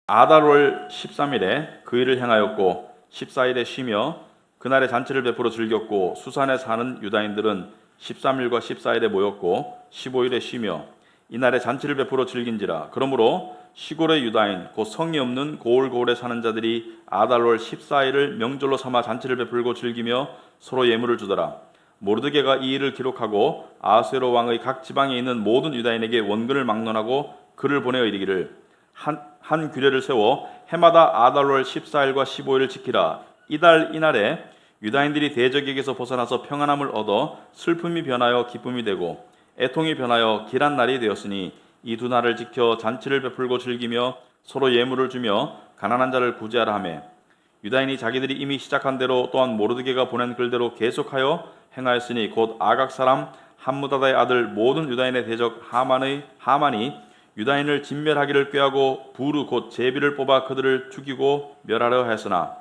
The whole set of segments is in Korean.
아달월 13일에 그 일을 행하였고 14일에 쉬며 그날에 잔치를 베풀어 즐겼고 수산에 사는 유다인들은 13일과 14일에 모였고 15일에 쉬며 이날에 잔치를 베풀어 즐긴지라. 그러므로 시골의 유다인 곧 성이 없는 고을고을에 사는 자들이 아달월 14일을 명절로 삼아 잔치를 베풀고 즐기며 서로 예물을 주더라. 모르드게가 이 일을 기록하고 아하수에로 왕의 각 지방에 있는 모든 유다인에게 원근을 막론하고 글을 보내어 이르기를 한 규례를 세워 해마다 아달월 14일과 15일을 지키라. 이날에 유다인들이 대적에게서 벗어나서 평안함을 얻어 슬픔이 변하여 기쁨이 되고 애통이 변하여 길한 날이 되었으니 이 두 날을 지켜 잔치를 베풀고 즐기며 서로 예물을 주며 가난한 자를 구제하라 하며 유다인이 자기들이 이미 시작한 대로 또한 모르드게가 보낸 글대로 계속하여 행하였으니 곧 아각 사람 함무다다의 아들 모든 유다인의 대적 하만이 유다인을 진멸하기를 꾀하고 부르 곧 제비를 뽑아 그들을 죽이고 멸하려 하였으나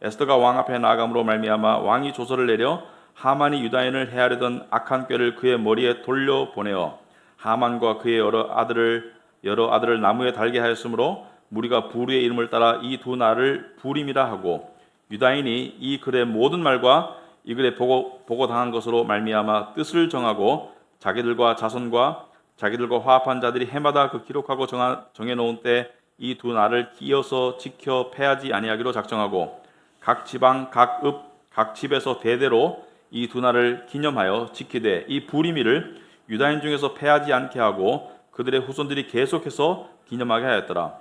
에스더가 왕 앞에 나아감으로 말미암아 왕이 조서를 내려 하만이 유다인을 해하려던 악한 꾀를 그의 머리에 돌려 보내어 하만과 그의 여러 아들을 나무에 달게 하였으므로 무리가 부르의 이름을 따라 이 두 날을 부림이라 하고 유다인이 이 글의 모든 말과 이 글에 보고 당한 것으로 말미암아 뜻을 정하고 자기들과 자손과 자기들과 화합한 자들이 해마다 그 기록하고 정해놓은 때 이 두 날을 끼어서 지켜 패하지 아니하기로 작정하고 각 지방 각 집에서 대대로 이 두 날을 기념하여 지키되 이 부리미를 유다인 중에서 패하지 않게 하고 그들의 후손들이 계속해서 기념하게 하였더라.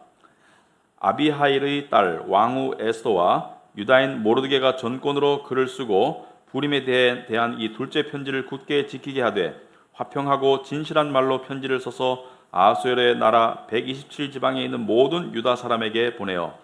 아비하일의 딸 왕후 에스더와 유다인 모르드게가 전권으로 글을 쓰고 부림에 대한 이 둘째 편지를 굳게 지키게 하되 화평하고 진실한 말로 편지를 써서 아하수에로의 나라 127지방에 있는 모든 유다 사람에게 보내어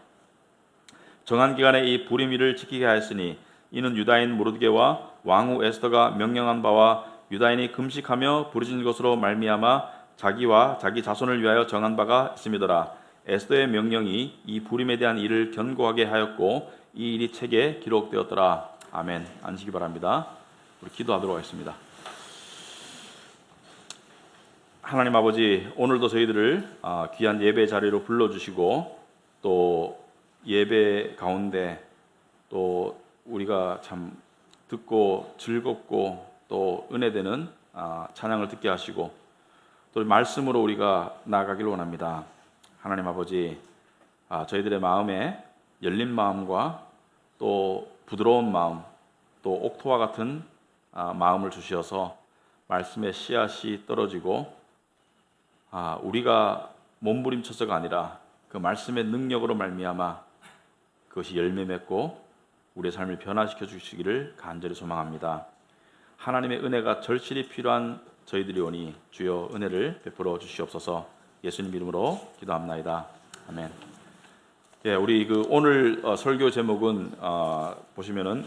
정한 기간에 이 부림일을 지키게 하였으니 이는 유다인 모르드게와 왕후 에스더가 명령한 바와 유다인이 금식하며 부르짖는 것으로 말미암아 자기와 자기 자손을 위하여 정한 바가 있음이더라. 에스더의 명령이 이 부림에 대한 일을 견고하게 하였고 이 일이 책에 기록되었더라. 아멘. 앉으시기 바랍니다. 우리 기도하도록 하겠습니다. 하나님 아버지, 오늘도 저희들을 귀한 예배 자리로 불러주시고 또 예배 가운데 또 우리가 참 듣고 즐겁고 또 은혜되는 찬양을 듣게 하시고 또 말씀으로 우리가 나아가길 원합니다. 하나님 아버지, 저희들의 마음에 열린 마음과 또 부드러운 마음, 또 옥토와 같은 마음을 주시어서 말씀의 씨앗이 떨어지고 우리가 몸부림쳐서가 아니라 그 말씀의 능력으로 말미암아 그것이 열매 맺고 우리의 삶을 변화시켜 주시기를 간절히 소망합니다. 하나님의 은혜가 절실히 필요한 저희들이 오니 주여 은혜를 베풀어 주시옵소서. 예수님 이름으로 기도합나이다. 아멘. 예, 우리 오늘 설교 제목은 보시면은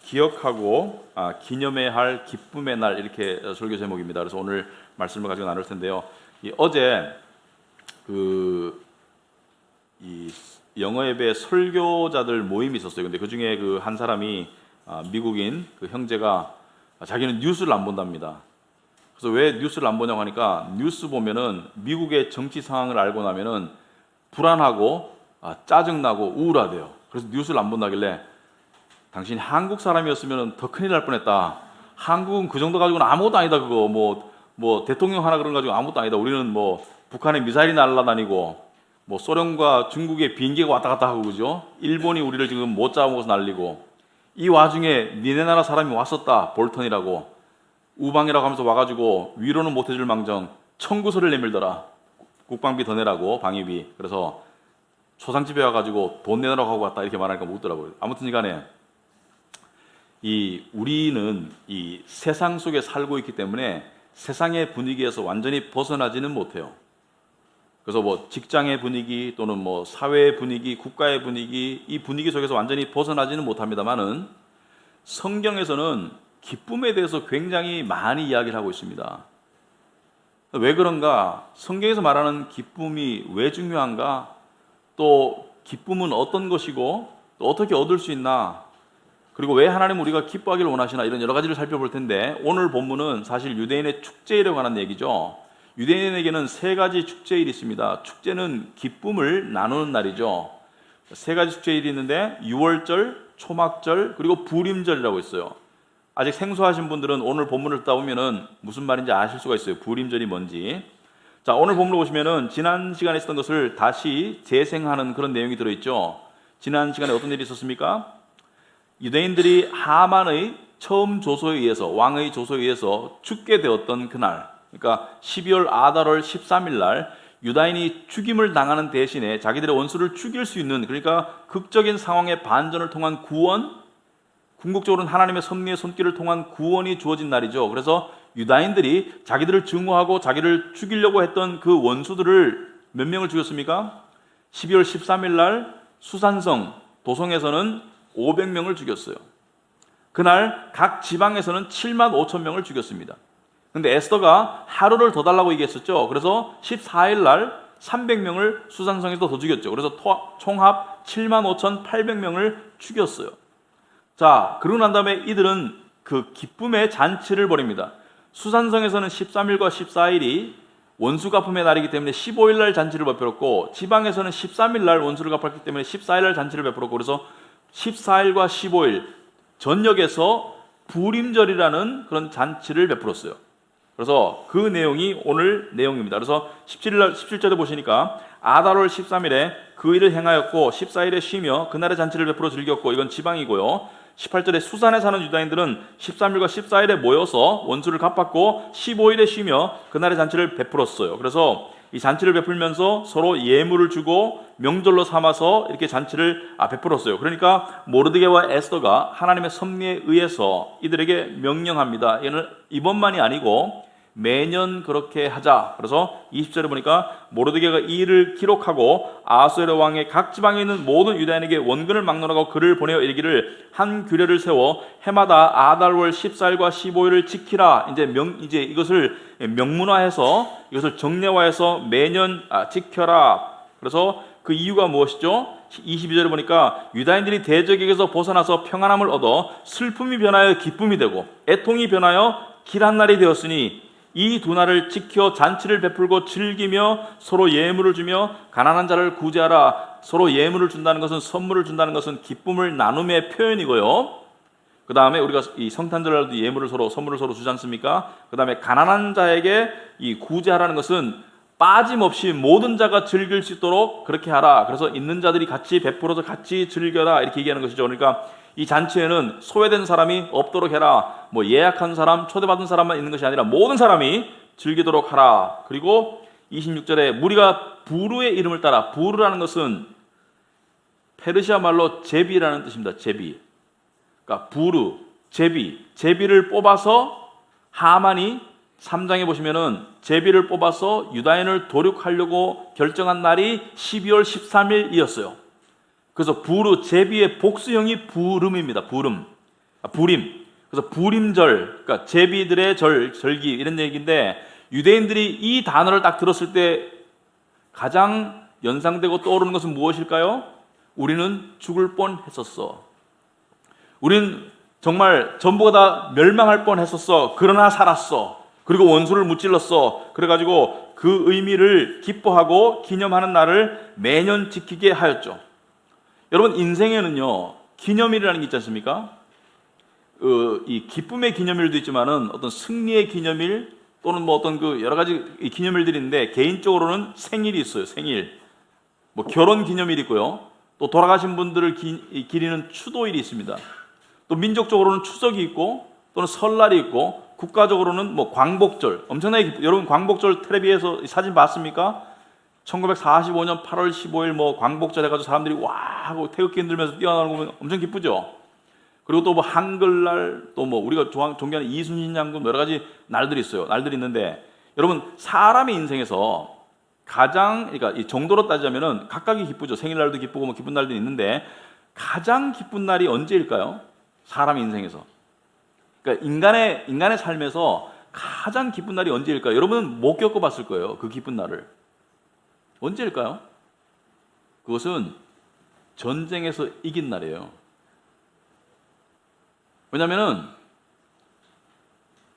기억하고 기념해야 할 기쁨의 날, 이렇게 설교 제목입니다. 그래서 오늘 말씀을 가지고 나눌 텐데요. 어제 이 영어 예배 설교자들 모임이 있었어요. 근데 그 중에 한 사람이 미국인 형제가 자기는 뉴스를 안 본답니다. 그래서 왜 뉴스를 안 보냐고 하니까 뉴스 보면은 미국의 정치 상황을 알고 나면은 불안하고 짜증나고 우울하대요. 그래서 뉴스를 안 본다길래 당신이 한국 사람이었으면 더 큰일 날 뻔했다. 한국은 그 정도 가지고는 아무것도 아니다. 그거 뭐 대통령 하나 그런 거 가지고 아무것도 아니다. 우리는 뭐 북한에 미사일이 날아다니고 뭐 소련과 중국의 비행기가 왔다 갔다 하고 그죠? 일본이 우리를 지금 못 잡아먹어서 난리고 이 와중에 니네 나라 사람이 왔었다. 볼턴이라고 우방이라고 하면서 와가지고 위로는 못 해줄 망정 청구서를 내밀더라. 국방비 더 내라고, 방위비. 그래서 초상집에 와가지고 돈 내라고 하고 왔다 이렇게 말하니까 못 더라고요. 아무튼 간에 우리는 이 세상 속에 살고 있기 때문에 세상의 분위기에서 완전히 벗어나지는 못해요. 그래서 뭐 직장의 분위기 또는 뭐 사회의 분위기, 국가의 분위기, 이 분위기 속에서 완전히 벗어나지는 못합니다만은 성경에서는 기쁨에 대해서 굉장히 많이 이야기를 하고 있습니다. 왜 그런가? 성경에서 말하는 기쁨이 왜 중요한가? 또 기쁨은 어떤 것이고 또 어떻게 얻을 수 있나? 그리고 왜 하나님 우리가 기뻐하기를 원하시나? 이런 여러 가지를 살펴볼 텐데 오늘 본문은 사실 유대인의 축제에 관한 얘기죠. 유대인에게는 세 가지 축제일이 있습니다. 축제는 기쁨을 나누는 날이죠. 세 가지 축제일이 있는데 유월절, 초막절, 그리고 부림절이라고 있어요. 아직 생소하신 분들은 오늘 본문을 듣다 보면은 무슨 말인지 아실 수가 있어요. 부림절이 뭔지. 자, 오늘 본문을 보시면은 지난 시간에 있었던 것을 다시 재생하는 그런 내용이 들어있죠. 지난 시간에 어떤 일이 있었습니까? 유대인들이 하만의 처음 조소에 의해서, 왕의 조소에 의해서 죽게 되었던 그날, 그러니까 12월 아달월 13일 날 유다인이 죽임을 당하는 대신에 자기들의 원수를 죽일 수 있는, 그러니까 극적인 상황의 반전을 통한 구원, 궁극적으로는 하나님의 섭리의 손길을 통한 구원이 주어진 날이죠. 그래서 유다인들이 자기들을 증오하고 자기를 죽이려고 했던 그 원수들을 몇 명을 죽였습니까? 12월 13일 날 수산성 도성에서는 500명을 죽였어요. 그날 각 지방에서는 7만 5천 명을 죽였습니다. 근데 에스더가 하루를 더 달라고 얘기했었죠. 그래서 14일 날 300명을 수산성에서 더 죽였죠. 그래서 총합 7만 5,800명을 죽였어요. 자, 그러고 난 다음에 이들은 그 기쁨의 잔치를 벌입니다. 수산성에서는 13일과 14일이 원수 갚음의 날이기 때문에 15일 날 잔치를 베풀었고, 지방에서는 13일 날 원수를 갚았기 때문에 14일 날 잔치를 베풀었고, 그래서 14일과 15일 전역에서 부림절이라는 그런 잔치를 베풀었어요. 그래서 그 내용이 오늘 내용입니다. 그래서 17절에 보시니까 아달월 13일에 그 일을 행하였고 14일에 쉬며 그날의 잔치를 베풀어 즐겼고, 이건 지방이고요. 18절에 수산에 사는 유다인들은 13일과 14일에 모여서 원수를 갚았고 15일에 쉬며 그날의 잔치를 베풀었어요. 그래서 이 잔치를 베풀면서 서로 예물을 주고 명절로 삼아서 이렇게 잔치를 베풀었어요. 그러니까 모르드게와 에스더가 하나님의 섭리에 의해서 이들에게 명령합니다. 이번만이 아니고 매년 그렇게 하자. 그래서 20절에 보니까 모르드게가 이 일을 기록하고 아하수에로 왕의 각 지방에 있는 모든 유다인에게 원근을 막론하고 글을 보내어 이르기를 한 규례를 세워 해마다 아달월 14일과 15일을 지키라. 이제 이것을 명문화해서 이것을 정례화해서 매년 지켜라. 그래서 그 이유가 무엇이죠? 22절에 보니까 유다인들이 대적에게서 벗어나서 평안함을 얻어 슬픔이 변하여 기쁨이 되고 애통이 변하여 길한 날이 되었으니 이 두 날을 지켜 잔치를 베풀고 즐기며 서로 예물을 주며 가난한 자를 구제하라. 서로 예물을 준다는 것은, 선물을 준다는 것은 기쁨을 나눔의 표현이고요. 그 다음에 우리가 이 성탄절날도 예물을 서로, 선물을 서로 주지 않습니까? 그 다음에 가난한 자에게 이 구제하라는 것은 빠짐없이 모든 자가 즐길 수 있도록 그렇게 하라. 그래서 있는 자들이 같이 베풀어서 같이 즐겨라, 이렇게 얘기하는 것이죠. 그러니까 이 잔치에는 소외된 사람이 없도록 해라. 예약한 사람, 초대받은 사람만 있는 것이 아니라 모든 사람이 즐기도록 하라. 그리고 26절에 무리가 부르의 이름을 따라, 부르라는 것은 페르시아 말로 제비라는 뜻입니다. 제비. 그러니까 부르, 제비를 뽑아서 하만이 3장에 보시면은 제비를 뽑아서 유다인을 도륙하려고 결정한 날이 12월 13일이었어요. 그래서 부르, 제비의 복수형이 부름입니다. 부림. 그래서 부림절, 그러니까 제비들의 절기, 이런 얘기인데, 유대인들이 이 단어를 딱 들었을 때 가장 연상되고 떠오르는 것은 무엇일까요? 우리는 죽을 뻔했었어. 우린 정말 전부가 다 멸망할 뻔했었어. 그러나 살았어. 그리고 원수를 무찔렀어. 그래가지고 그 의미를 기뻐하고 기념하는 날을 매년 지키게 하였죠. 여러분, 인생에는요, 기념일이라는 게 있지 않습니까? 이 기쁨의 기념일도 있지만은 어떤 승리의 기념일 또는 어떤 그 여러 가지 기념일들이 있는데, 개인적으로는 생일이 있어요. 생일. 결혼 기념일이 있고요. 또 돌아가신 분들을 기리는 추도일이 있습니다. 또 민족적으로는 추석이 있고 또는 설날이 있고, 국가적으로는 광복절. 엄청나게 여러분, 광복절 텔레비에서 사진 봤습니까? 1945년 8월 15일 광복절 해가지고 사람들이 와 하고 태극기 흔들면서 뛰어나오는 거 보면 엄청 기쁘죠. 그리고 또 한글날, 또 우리가 존경하는 이순신 장군, 여러 가지 날들이 있어요. 날들이 있는데, 여러분, 사람의 인생에서 가장, 그러니까 이 정도로 따지자면은 각각이 기쁘죠. 생일날도 기쁘고 기쁜 날도 있는데, 가장 기쁜 날이 언제일까요? 사람의 인생에서. 그러니까 인간의 삶에서 가장 기쁜 날이 언제일까요? 여러분은 못 겪어봤을 거예요. 그 기쁜 날을. 언제일까요? 그것은 전쟁에서 이긴 날이에요. 왜냐하면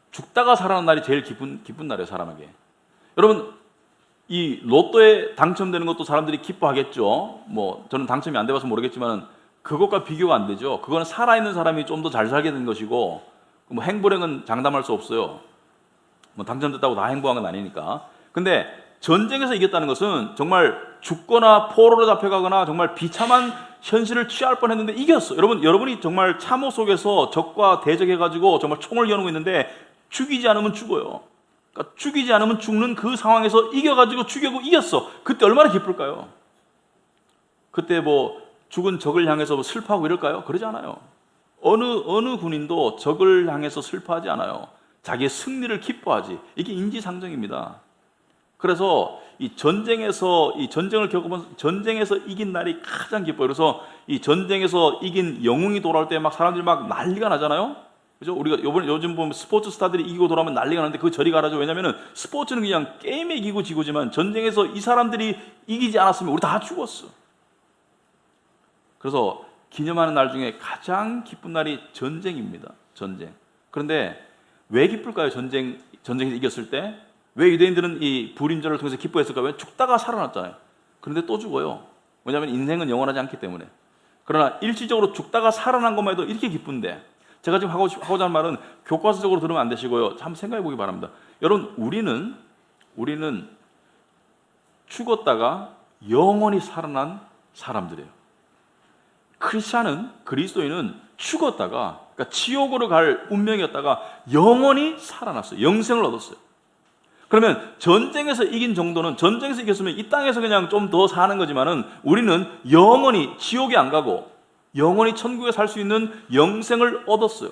죽다가 살아난 날이 제일 기쁜 날이에요, 사람에게. 여러분, 이 로또에 당첨되는 것도 사람들이 기뻐하겠죠. 뭐 저는 당첨이 안 돼봐서 모르겠지만 그것과 비교가 안 되죠. 그거는 살아있는 사람이 좀 더 잘 살게 된 것이고, 뭐 행불행은 장담할 수 없어요. 뭐 당첨됐다고 다 행복한 건 아니니까. 근데 전쟁에서 이겼다는 것은 정말 죽거나 포로로 잡혀가거나 정말 비참한 현실을 취할 뻔했는데 이겼어. 여러분이 정말 참호 속에서 적과 대적해가지고 정말 총을 겨누고 있는데 죽이지 않으면 죽어요. 그러니까 죽이지 않으면 죽는 그 상황에서 이겨가지고 죽이고 이겼어. 그때 얼마나 기쁠까요? 그때 뭐 죽은 적을 향해서 뭐 슬퍼하고 이럴까요? 그러지 않아요. 어느 군인도 적을 향해서 슬퍼하지 않아요. 자기의 승리를 기뻐하지. 이게 인지상정입니다. 그래서 이 전쟁을 겪어본 전쟁에서 이긴 날이 가장 기뻐요. 그래서 이 전쟁에서 이긴 영웅이 돌아올 때 막 사람들이 막 난리가 나잖아요. 그죠? 우리가 요즘 보면 스포츠 스타들이 이기고 돌아오면 난리가 나는데 그거 저리 가라죠. 왜냐면은 스포츠는 그냥 게임에 이기고 지고지만 전쟁에서 이 사람들이 이기지 않았으면 우리 다 죽었어. 그래서 기념하는 날 중에 가장 기쁜 날이 전쟁입니다. 전쟁. 그런데 왜 기쁠까요? 전쟁에서 이겼을 때? 왜 유대인들은 이 불임절을 통해서 기뻐했을까요? 왜 죽다가 살아났잖아요. 그런데 또 죽어요. 왜냐하면 인생은 영원하지 않기 때문에. 그러나 일시적으로 죽다가 살아난 것만 해도 이렇게 기쁜데, 제가 지금 하고자 하는 말은 교과서적으로 들으면 안 되시고요. 한번 생각해 보기 바랍니다. 여러분, 우리는 죽었다가 영원히 살아난 사람들이에요. 그리스도인은 죽었다가, 그러니까 지옥으로 갈 운명이었다가 영원히 살아났어요. 영생을 얻었어요. 그러면 전쟁에서 이긴 정도는, 전쟁에서 이겼으면 이 땅에서 그냥 좀 더 사는 거지만은 우리는 영원히 지옥에 안 가고 영원히 천국에 살 수 있는 영생을 얻었어요.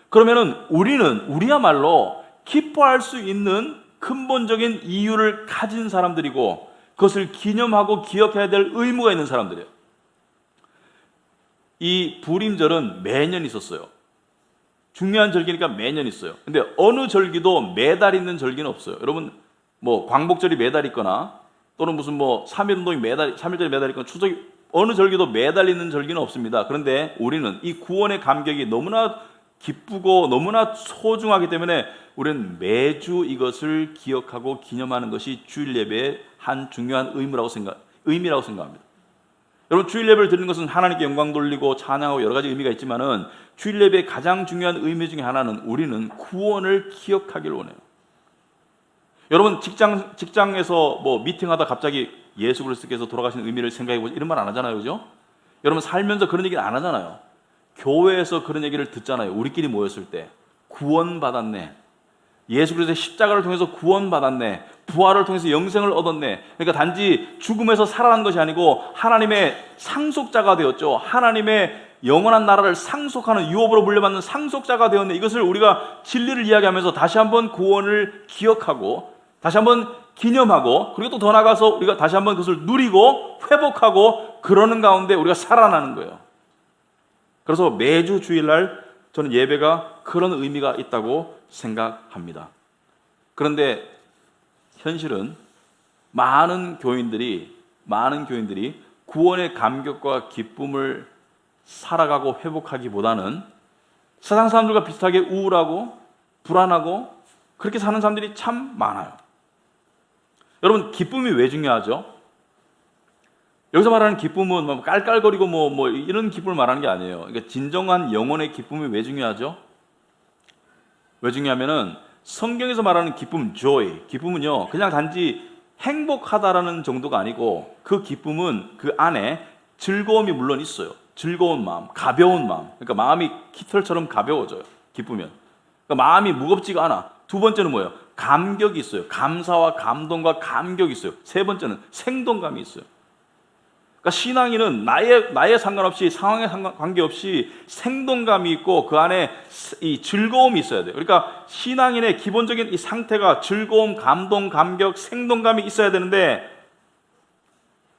그러면은 우리야말로 기뻐할 수 있는 근본적인 이유를 가진 사람들이고 그것을 기념하고 기억해야 될 의무가 있는 사람들이에요. 이 불임절은 매년 있었어요. 중요한 절기니까 매년 있어요. 근데 어느 절기도 매달 있는 절기는 없어요. 여러분, 뭐 광복절이 매달 있거나 또는 무슨 뭐 3.1운동이 삼일절이 매달 있거나 추석이 어느 절기도 매달 있는 절기는 없습니다. 그런데 우리는 이 구원의 감격이 너무나 기쁘고 너무나 소중하기 때문에 우리는 매주 이것을 기억하고 기념하는 것이 주일 예배의 한 중요한 의미라고 생각합니다. 여러분, 주일 예배를 드리는 것은 하나님께 영광 돌리고 찬양하고 여러 가지 의미가 있지만은 주일 예배의 가장 중요한 의미 중에 하나는 우리는 구원을 기억하기를 원해요. 여러분, 직장에서 뭐 미팅하다 갑자기 예수 그리스도께서 돌아가신 의미를 생각해보지 이런 말 안 하잖아요. 그죠? 여러분, 살면서 그런 얘기를 안 하잖아요. 교회에서 그런 얘기를 듣잖아요. 우리끼리 모였을 때 구원받았네, 예수 그리스도의 십자가를 통해서 구원받았네, 부활을 통해서 영생을 얻었네. 그러니까 단지 죽음에서 살아난 것이 아니고 하나님의 상속자가 되었죠. 하나님의 영원한 나라를 상속하는, 유업으로 물려받는 상속자가 되었네. 이것을 우리가 진리를 이야기하면서 다시 한번 구원을 기억하고 다시 한번 기념하고, 그리고 또 더 나아가서 우리가 다시 한번 그것을 누리고 회복하고 그러는 가운데 우리가 살아나는 거예요. 그래서 매주 주일날 저는 예배가 그런 의미가 있다고 생각합니다. 그런데 현실은 많은 교인들이 구원의 감격과 기쁨을 살아가고 회복하기보다는 세상 사람들과 비슷하게 우울하고 불안하고 그렇게 사는 사람들이 참 많아요. 여러분, 기쁨이 왜 중요하죠? 여기서 말하는 기쁨은 뭐 깔깔거리고 뭐 이런 기쁨을 말하는 게 아니에요. 그러니까 진정한 영혼의 기쁨이 왜 중요하죠? 왜 중요하면은 성경에서 말하는 기쁨, joy, 기쁨은요 그냥 단지 행복하다라는 정도가 아니고 그 기쁨은 그 안에 즐거움이 물론 있어요. 즐거운 마음, 가벼운 마음. 그러니까 마음이 깃털처럼 가벼워져요. 기쁘면. 그러니까 마음이 무겁지가 않아. 두 번째는 뭐예요? 감격이 있어요. 감사와 감동과 감격이 있어요. 세 번째는 생동감이 있어요. 그러니까 신앙인은 나에 상관없이, 상황에 관계없이 생동감이 있고 그 안에 이 즐거움이 있어야 돼요. 그러니까 신앙인의 기본적인 이 상태가 즐거움, 감동, 감격, 생동감이 있어야 되는데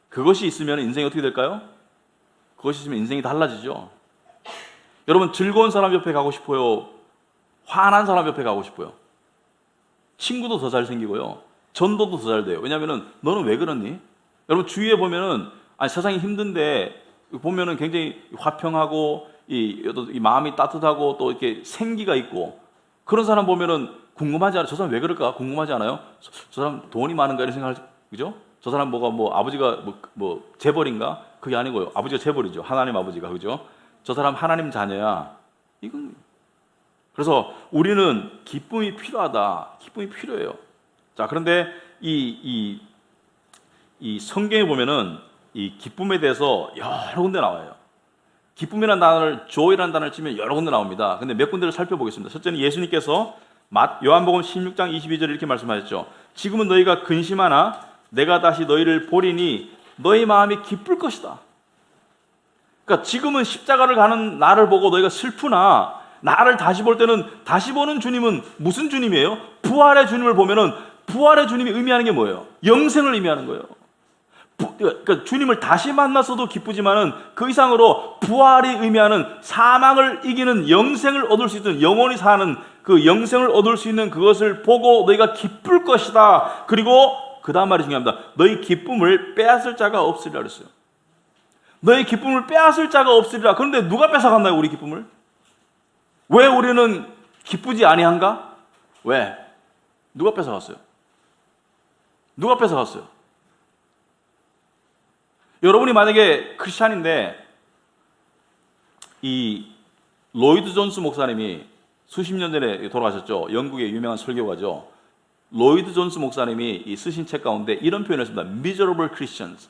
그것이 있으면 인생이 어떻게 될까요? 그것이 있으면 인생이 달라지죠. 여러분, 즐거운 사람 옆에 가고 싶어요? 화난 사람 옆에 가고 싶어요? 친구도 더 잘생기고요. 전도도 더 잘 돼요. 왜냐하면 너는 왜 그러니? 여러분, 주위에 보면은 세상이 힘든데 보면은 굉장히 화평하고 이 마음이 따뜻하고 또 이렇게 생기가 있고 그런 사람 보면은 궁금하지 않아요? 저 사람 왜 그럴까? 궁금하지 않아요? 저 사람 돈이 많은가 이런 생각을, 그죠? 저 사람 아버지가 재벌인가? 그게 아니고요. 아버지가 재벌이죠. 하나님 아버지가, 그죠? 저 사람 하나님 자녀야. 이건, 그래서 우리는 기쁨이 필요하다. 기쁨이 필요해요. 자, 그런데 이 성경에 보면은 이 기쁨에 대해서 여러 군데 나와요. 기쁨이라는 단어를, joy라는 단어를 치면 여러 군데 나옵니다. 근데 몇 군데를 살펴보겠습니다. 첫째는 예수님께서 요한복음 16장 22절에 이렇게 말씀하셨죠. 지금은 너희가 근심하나 내가 다시 너희를 보리니 너희 마음이 기쁠 것이다. 그러니까 지금은 십자가를 가는 나를 보고 너희가 슬프나 나를 다시 볼 때는, 다시 보는 주님은 무슨 주님이에요? 부활의 주님을 보면은 부활의 주님이 의미하는 게 뭐예요? 영생을 의미하는 거예요. 그러니까 주님을 다시 만났어도 기쁘지만은 그 이상으로 부활이 의미하는 사망을 이기는 영생을 얻을 수 있는, 영원히 사는 그 영생을 얻을 수 있는 그것을 보고 너희가 기쁠 것이다. 그리고 그 다음 말이 중요합니다. 너희 기쁨을 빼앗을 자가 없으리라 그랬어요. 너희 기쁨을 빼앗을 자가 없으리라. 그런데 누가 뺏어갔나요, 우리 기쁨을? 왜 우리는 기쁘지 아니한가? 왜? 누가 뺏어갔어요? 누가 뺏어갔어요? 여러분이 만약에 크리스찬인데 이 로이드 존스 목사님이 수십 년 전에 돌아가셨죠. 영국의 유명한 설교가죠. 로이드 존스 목사님이 쓰신 책 가운데 이런 표현을 했습니다. Miserable Christians.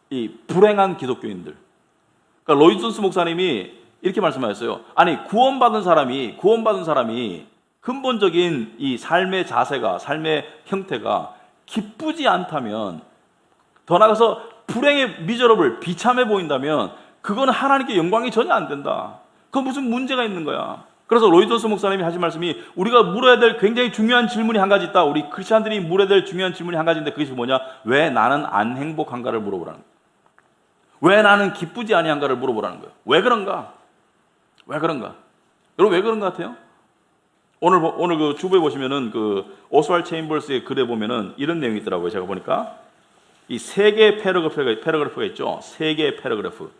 이 불행한 기독교인들. 그러니까 로이드 존스 목사님이 이렇게 말씀하셨어요. 아니, 구원받은 사람이 근본적인 이 삶의 자세가, 삶의 형태가 기쁘지 않다면, 더 나아가서 불행의 미저러블, 비참해 보인다면 그거는 하나님께 영광이 전혀 안 된다. 그건 무슨 문제가 있는 거야. 그래서 로이드 존스 목사님이 하신 말씀이, 우리가 물어야 될 굉장히 중요한 질문이 한 가지 있다. 우리 크리스찬들이 물어야 될 중요한 질문이 한 가지인데 그것이 뭐냐? 왜 나는 안 행복한가를 물어보라는 거예요. 왜 나는 기쁘지 아니한가를 물어보라는 거예요. 왜 그런가? 왜 그런가? 여러분, 왜 그런 것 같아요? 오늘 그 주부에 보시면은 그 오스왈드 체인버스의 글에 보면은 이런 내용이 있더라고요. 제가 보니까 이 세 개의 패러그래프가 있죠. 세 개의 패러그래프.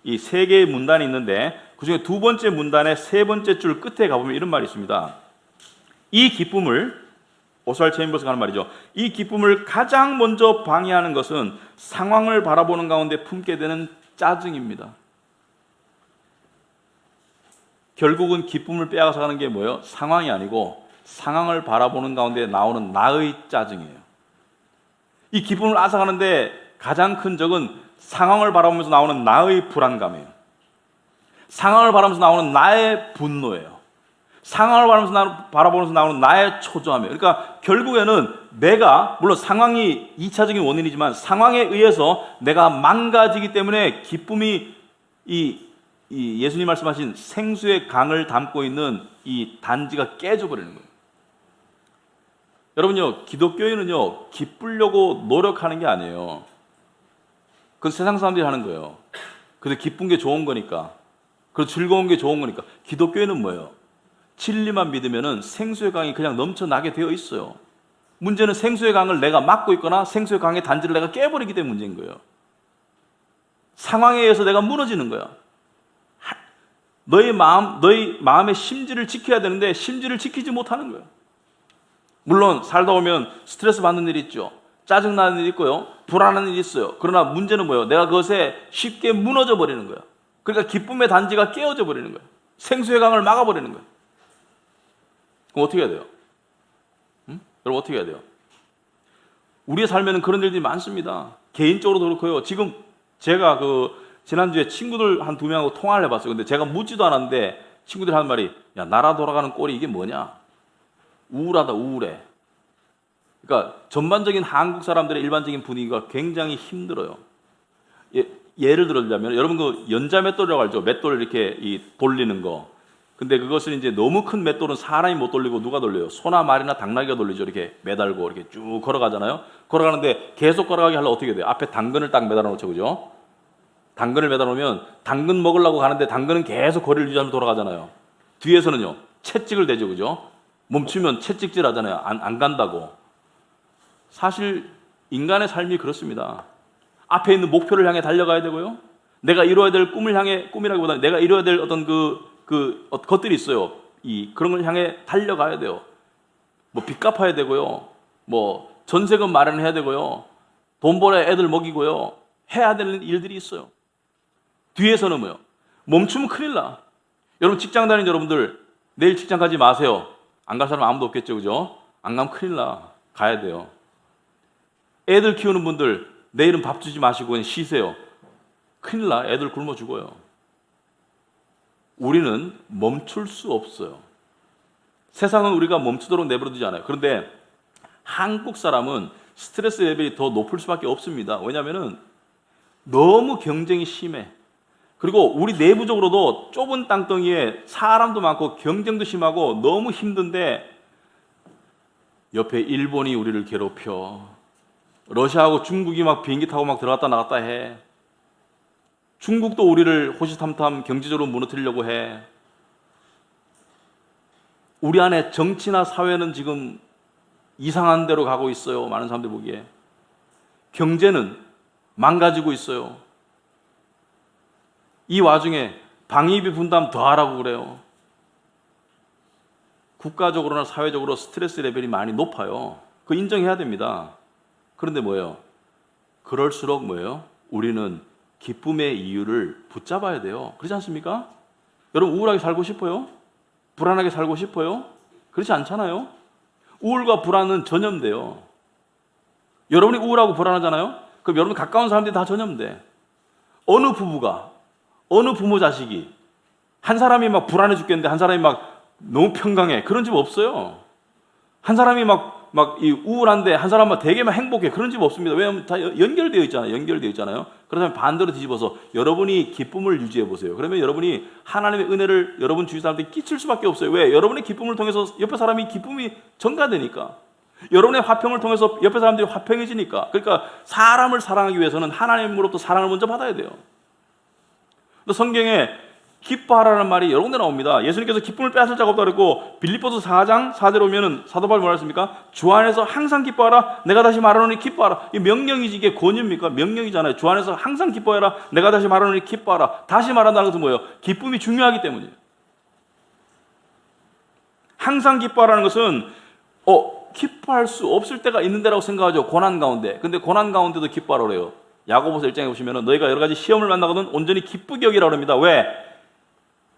이 세 개의 문단이 있는데 그 중에 두 번째 문단의 세 번째 줄 끝에 가보면 이런 말이 있습니다. 이 기쁨을, 오스왈드 체인버스가 하는 말이죠. 이 기쁨을 가장 먼저 방해하는 것은 상황을 바라보는 가운데 품게 되는 짜증입니다. 결국은 기쁨을 빼앗아 가는 게 뭐예요? 상황이 아니고 상황을 바라보는 가운데 나오는 나의 짜증이에요. 이 기쁨을 앗아가는데 가장 큰 적은 상황을 바라보면서 나오는 나의 불안감이에요. 상황을 바라보면서 나오는 나의 분노예요. 상황을 바라보면서 나오는 나의 초조함이에요. 그러니까 결국에는 내가, 물론 상황이 2차적인 원인이지만 상황에 의해서 내가 망가지기 때문에 기쁨이 이 예수님 말씀하신 생수의 강을 담고 있는 이 단지가 깨져버리는 거예요. 여러분요, 기독교인은요, 기쁘려고 노력하는 게 아니에요. 그건 세상 사람들이 하는 거예요. 그래서 기쁜 게 좋은 거니까, 그리고 즐거운 게 좋은 거니까. 기독교인은 뭐예요? 진리만 믿으면은 생수의 강이 그냥 넘쳐나게 되어 있어요. 문제는 생수의 강을 내가 막고 있거나 생수의 강의 단지를 내가 깨버리기 때문에 문제인 거예요. 상황에 의해서 내가 무너지는 거야. 너희 마음의 심지를 지켜야 되는데 심지를 지키지 못하는 거예요. 물론 살다 보면 스트레스 받는 일이 있죠. 짜증나는 일이 있고요. 불안한 일이 있어요. 그러나 문제는 뭐예요? 내가 그것에 쉽게 무너져 버리는 거예요. 그러니까 기쁨의 단지가 깨어져 버리는 거예요. 생수의 강을 막아버리는 거예요. 그럼 어떻게 해야 돼요? 여러분, 어떻게 해야 돼요? 우리의 삶에는 그런 일들이 많습니다. 개인적으로도 그렇고요. 지금 제가 지난주에 친구들 한 2명하고 통화를 해봤어요. 근데 제가 묻지도 않았는데 친구들이 하는 말이, 야, 나라 돌아가는 꼴이 이게 뭐냐? 우울하다, 우울해. 그러니까 전반적인 한국 사람들의 일반적인 분위기가 굉장히 힘들어요. 예를 들자면, 여러분 그 연자 맷돌이라고 알죠? 맷돌 이렇게 돌리는 거. 근데 그것을 이제 너무 큰 맷돌은 사람이 못 돌리고 누가 돌려요? 소나 말이나 당나귀가 돌리죠. 이렇게 매달고 이렇게 쭉 걸어가잖아요. 걸어가는데 계속 걸어가게 하려면 어떻게 돼요? 앞에 당근을 딱 매달아 놓죠, 그죠? 당근을 매달아 놓으면 당근 먹으려고 가는데 당근은 계속 거리를 유지하면서 돌아가잖아요. 뒤에서는요, 채찍을 대죠, 그죠? 멈추면 채찍질 하잖아요. 안 간다고. 사실 인간의 삶이 그렇습니다. 앞에 있는 목표를 향해 달려가야 되고요. 내가 이루어야 될 꿈이라기보다는 내가 이루어야 될 어떤 것들이 있어요. 그런 걸 향해 달려가야 돼요. 뭐 빚 갚아야 되고요. 뭐 전세금 마련해야 되고요. 돈 벌어야 애들 먹이고요. 해야 되는 일들이 있어요. 뒤에서는 뭐요? 멈추면 큰일 나. 여러분 직장 다니는 여러분들 내일 직장 가지 마세요. 안 갈 사람 아무도 없겠죠, 그죠? 안 가면 큰일 나. 가야 돼요. 애들 키우는 분들 내일은 밥 주지 마시고 그냥 쉬세요. 큰일 나. 애들 굶어 죽어요. 우리는 멈출 수 없어요. 세상은 우리가 멈추도록 내버려두지 않아요. 그런데 한국 사람은 스트레스 레벨이 더 높을 수밖에 없습니다. 왜냐하면 너무 경쟁이 심해. 그리고 우리 내부적으로도 좁은 땅덩이에 사람도 많고 경쟁도 심하고 너무 힘든데 옆에 일본이 우리를 괴롭혀. 러시아하고 중국이 막 비행기 타고 막 들어갔다 나갔다 해. 중국도 우리를 호시탐탐 경제적으로 무너뜨리려고 해. 우리 안에 정치나 사회는 지금 이상한 데로 가고 있어요. 많은 사람들이 보기에. 경제는 망가지고 있어요. 이 와중에 방위비 분담 더 하라고 그래요. 국가적으로나 사회적으로 스트레스 레벨이 많이 높아요. 그거 인정해야 됩니다. 그런데 뭐예요? 그럴수록 뭐예요? 우리는 기쁨의 이유를 붙잡아야 돼요. 그렇지 않습니까? 여러분 우울하게 살고 싶어요? 불안하게 살고 싶어요? 그렇지 않잖아요? 우울과 불안은 전염돼요. 여러분이 우울하고 불안하잖아요? 그럼 여러분 가까운 사람들이 다 전염돼. 어느 부부가, 어느 부모 자식이 한 사람이 막 불안해 죽겠는데 한 사람이 막 너무 평강해. 그런 집 없어요. 한 사람이 막 이 우울한데 한 사람은 되게 막 행복해. 그런 집 없습니다. 왜냐하면 다 연결되어 있잖아요. 연결되어 있잖아요. 그렇다면 반대로 뒤집어서 여러분이 기쁨을 유지해 보세요. 그러면 여러분이 하나님의 은혜를 여러분 주위 사람들이 끼칠 수밖에 없어요. 왜? 여러분의 기쁨을 통해서 옆에 사람이 기쁨이 전가되니까. 여러분의 화평을 통해서 옆에 사람들이 화평해지니까. 그러니까 사람을 사랑하기 위해서는 하나님으로부터 사랑을 먼저 받아야 돼요. 성경에 기뻐하라는 말이 여러 군데 나옵니다. 예수님께서 기쁨을 빼앗을 자가 없다 그랬고 빌립보서 4장 4절에 오면은 사도 바울이 뭐라 했습니까? 주 안에서 항상 기뻐하라. 내가 다시 말하노니 기뻐하라. 이 명령이지 이게 권유입니까? 명령이잖아요. 주 안에서 항상 기뻐해라. 내가 다시 말하노니 기뻐하라. 다시 말한다는 것은 뭐예요? 기쁨이 중요하기 때문이에요. 항상 기뻐하라는 것은 기뻐할 수 없을 때가 있는데라고 생각하죠. 고난 가운데. 근데 고난 가운데도 기뻐하라고 그래요. 야고보서 1장에 보시면 너희가 여러 가지 시험을 만나거든 온전히 기쁘게 여기라고 합니다. 왜?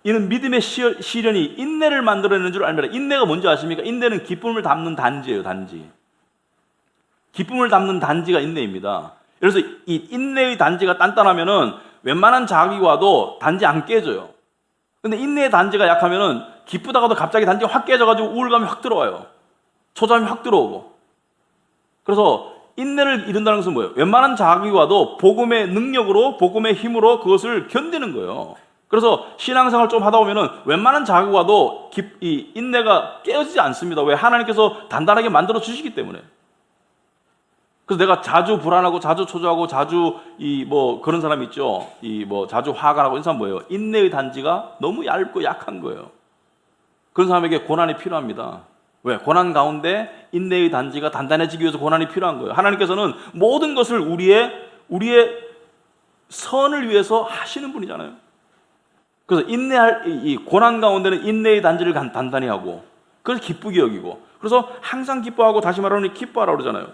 이는 믿음의 시련이 인내를 만들어내는 줄 알미라. 인내가 뭔지 아십니까? 인내는 기쁨을 담는 단지예요. 단지. 기쁨을 담는 단지가 인내입니다. 그래서 이 인내의 단지가 단단하면은 웬만한 자극이 와도 단지 안 깨져요. 근데 인내의 단지가 약하면은 기쁘다가도 갑자기 단지가 확 깨져가지고 우울감이 확 들어와요. 초조함이 확 들어오고. 그래서 인내를 이룬다는 것은 뭐예요? 웬만한 자극이 와도 복음의 능력으로, 복음의 힘으로 그것을 견디는 거예요. 그래서 신앙생활 좀 하다 보면은 웬만한 자극이 와도 이 인내가 깨어지지 않습니다. 왜? 하나님께서 단단하게 만들어 주시기 때문에. 그래서 내가 자주 불안하고 자주 초조하고 자주 그런 사람 있죠. 자주 화가 나고 이런 사람 뭐예요? 인내의 단지가 너무 얇고 약한 거예요. 그런 사람에게 고난이 필요합니다. 왜? 고난 가운데 인내의 단지가 단단해지기 위해서 고난이 필요한 거예요. 하나님께서는 모든 것을 우리의 선을 위해서 하시는 분이잖아요. 그래서 이 고난 가운데는 인내의 단지를 단단히 하고, 그래서 기쁘게 여기고, 그래서 항상 기뻐하고 다시 말하면 기뻐하라고 그러잖아요.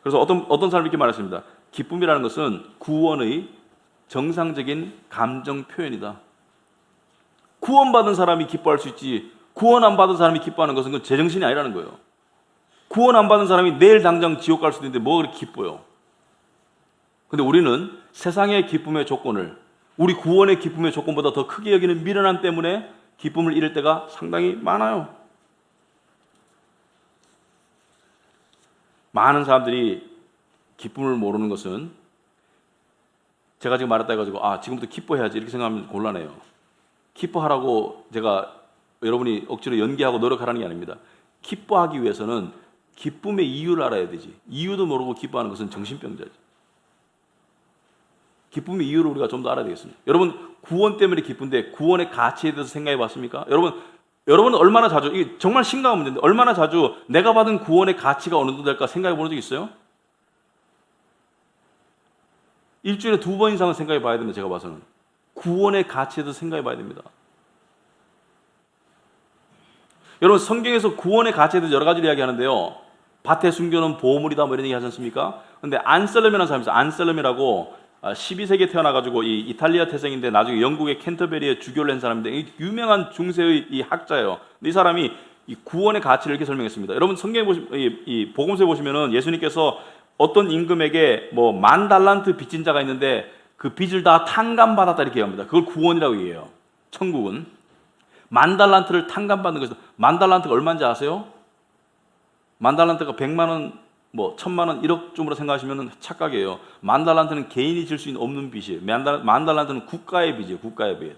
그래서 어떤 사람이 이렇게 말했습니다. 기쁨이라는 것은 구원의 정상적인 감정 표현이다. 구원받은 사람이 기뻐할 수 있지, 구원 안 받은 사람이 기뻐하는 것은 그건 제정신이 아니라는 거예요. 구원 안 받은 사람이 내일 당장 지옥 갈 수도 있는데 뭐가 그렇게 기뻐요? 근데 우리는 세상의 기쁨의 조건을 우리 구원의 기쁨의 조건보다 더 크게 여기는 미련함 때문에 기쁨을 잃을 때가 상당히 많아요. 많은 사람들이 기쁨을 모르는 것은 제가 지금 말했다 해가지고 지금부터 기뻐해야지 이렇게 생각하면 곤란해요. 기뻐하라고 제가 여러분이 억지로 연기하고 노력하라는 게 아닙니다. 기뻐하기 위해서는 기쁨의 이유를 알아야 되지. 이유도 모르고 기뻐하는 것은 정신병자지. 기쁨의 이유를 우리가 좀 더 알아야 되겠습니다. 여러분 구원 때문에 기쁜데 구원의 가치에 대해서 생각해 봤습니까? 여러분은 얼마나 자주, 이게 정말 심각한 문제인데 얼마나 자주 내가 받은 구원의 가치가 어느 정도 될까 생각해 본 적 있어요? 일주일에 2번 이상은 생각해 봐야 됩니다. 제가 봐서는 구원의 가치에 대해서 생각해 봐야 됩니다. 여러분 성경에서 구원의 가치에 대해서 여러 가지를 이야기하는데요. 밭에 숨겨놓은 보물이다 뭐 이런 얘기 하지 않습니까? 근데 안셀럼이라는 사람이 있어요. 안셀럼이라고 12세기에 태어나가지고 이 이탈리아 태생인데 나중에 영국의 캔터베리에 주교를 한 사람인데 유명한 중세의 이 학자예요. 근데 이 사람이 이 구원의 가치를 이렇게 설명했습니다. 여러분 성경에 보시면 이 복음서에 보시면은 예수님께서 어떤 임금에게 뭐 10,000달란트 빚진 자가 있는데 그 빚을 다 탕감받았다 이렇게 얘기합니다. 그걸 구원이라고 얘기해요. 천국은 10,000달란트를 탕감받는 것이다. 10,000달란트가 얼마인지 아세요? 10,000달란트가 100만 원, 뭐 1,000만 원, 1억쯤으로 생각하시면 착각이에요. 10,000달란트는 개인이 질 수 있는 없는 빚이에요. 10,000달란트는 국가의 빚이에요. 국가의 빚.